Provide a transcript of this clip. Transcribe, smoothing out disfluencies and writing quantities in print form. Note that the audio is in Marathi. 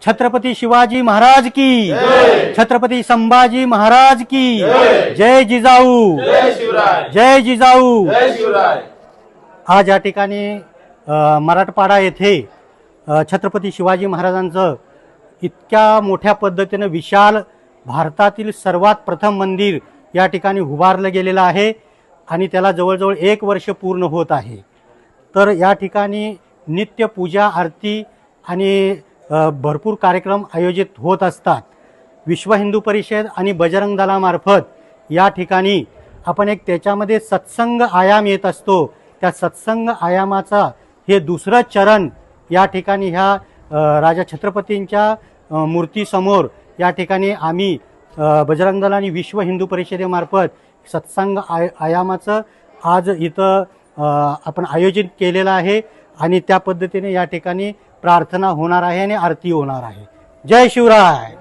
छत्रपती शिवाजी महाराज की, छत्रपती संभाजी महाराज की, जय जिजाऊ, जय जिजाऊ. आज या ठिकाणी मराठवाडा येथे छत्रपती शिवाजी महाराजांचं इतक्या मोठ्या पद्धतीने विशाल भारतातील सर्वात प्रथम मंदिर या ठिकाणी उभारलं गेलेलं आहे आणि त्याला जवळजवळ 1 वर्ष पूर्ण होत आहे. तर या ठिकाणी नित्य पूजा आरती आणि भरपूर कार्यक्रम आयोजित होत असतात. विश्व हिंदू परिषद आणि बजरंग दलामार्फत या ठिकाणी आपण एक त्याच्यामध्ये सत्संग आयाम येत असतो. त्या सत्संग आयामाचा हे दुसरं चरण या ठिकाणी ह्या राजा छत्रपतींच्या मूर्तीसमोर या ठिकाणी आम्ही बजरंग दल आणि विश्व हिंदू परिषदेमार्फत सत्संग आयामाचं आज इथं आपण आयोजित केलेलं आहे आणि त्या पद्धतीने या ठिकाणी प्रार्थना होणार आहे आणि आरती होणार आहे. जय शिवराय.